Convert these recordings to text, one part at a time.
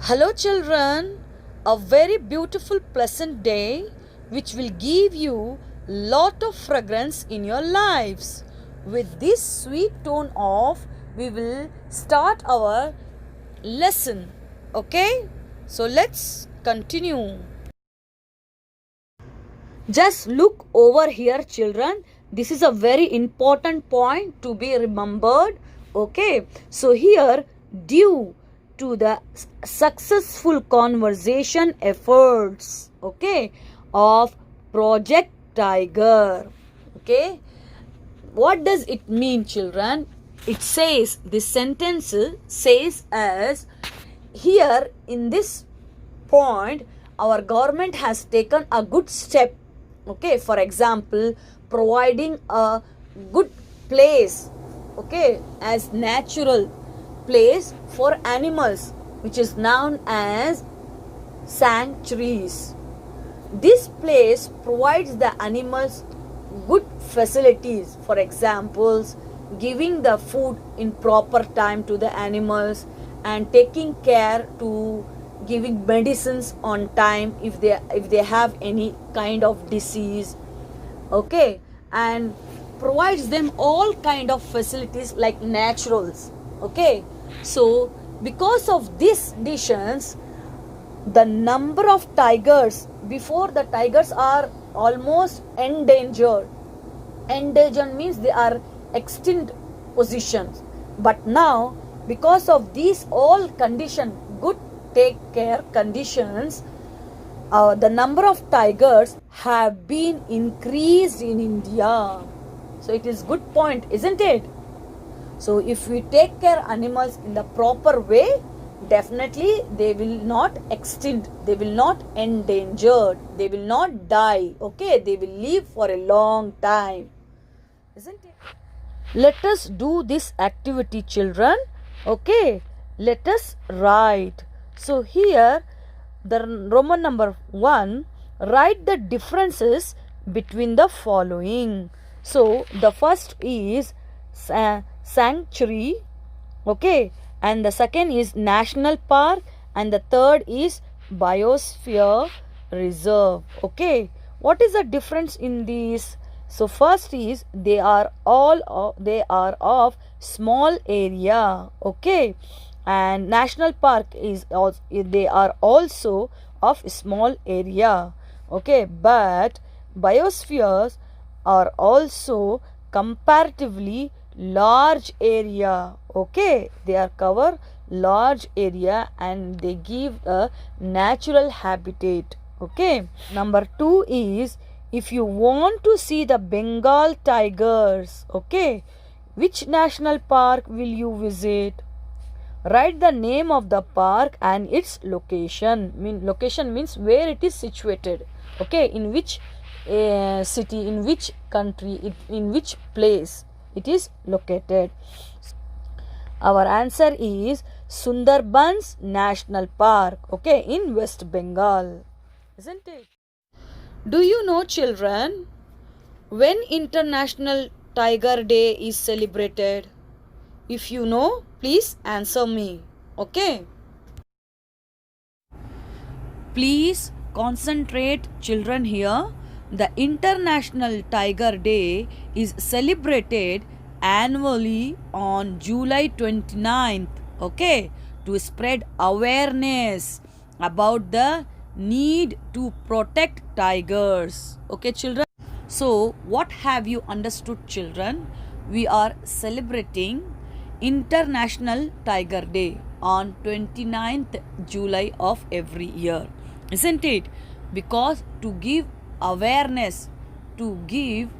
Hello, children. A very beautiful, pleasant day which will give you lot of fragrance in your lives. With this sweet tone of, we will start our lesson. Okay? So let's continue. Just look over here, children. This is a very important point to be remembered. Okay, so here, due to the successful conversation efforts, okay, of Project Tiger. Okay, what does it mean, children? It says, this sentence says as, here in this point, our government has taken a good step. Okay, for example, providing a good place, okay, as natural place for animals, which is known as sanctuaries. This place provides the animals good facilities, for examples, giving the food in proper time to the animals and taking care to giving medicines on time if they have any kind of disease, okay, and provides them all kind of facilities like naturals. Okay, so because of these conditions, the number of tigers, before the tigers are almost endangered. Endangered means they are extinct positions, but now because of these all condition, good take care conditions, the number of tigers have been increased in India. So it is good point, isn't it? So if we take care animals in the proper way, definitely they will not extinct, they will not endangered, they will not die. Okay, they will live for a long time, isn't it? Let us do this activity, children. Okay, let us write. So here, the Roman number 1, write the differences between the following. So the first is sanctuary, okay, and the second is national park, and the third is biosphere reserve. Okay, what is the difference in these? So first is they are of small area, okay, and national park is also, they are also of small area, okay, but biospheres are also comparatively large area, okay, they are cover large area and they give a natural habitat. Okay, number 2 is, if you want to see the Bengal tigers, okay, which national park will you visit? Write the name of the park and its location. Location means where it is situated, okay, in which city, in which country, in which place it is located. Our answer is Sundarbans National Park, okay, in West Bengal, isn't it? Do you know, children, when International Tiger Day is celebrated? If you know, please answer me. Okay? Please concentrate, children, here. The International Tiger Day is celebrated annually on July 29th. Okay? To spread awareness about the need to protect tigers. Okay, children? So, what have you understood, children? We are celebrating International Tiger Day on 29th July of every year, isn't it? Because to give awareness, to give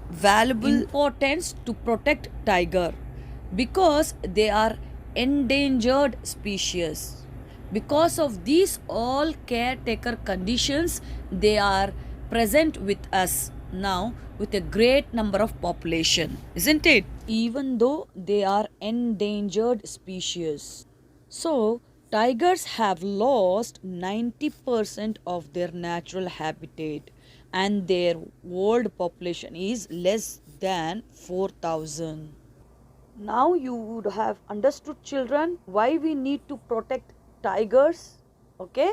valuable importance to protect tiger, because they are endangered species. Because of these all caretaker conditions, they are present with us now with a great number of population, isn't it? Even though they are endangered species. So, tigers have lost 90% of their natural habitat and their world population is less than 4,000. Now you would have understood, children, why we need to protect tigers. Okay?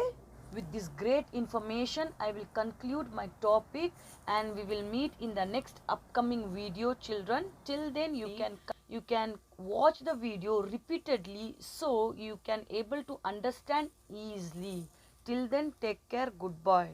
With this great information, I will conclude my topic and we will meet in the next upcoming video, children. Till then, you can watch the video repeatedly so you can able to understand easily. Till then, take care. Goodbye.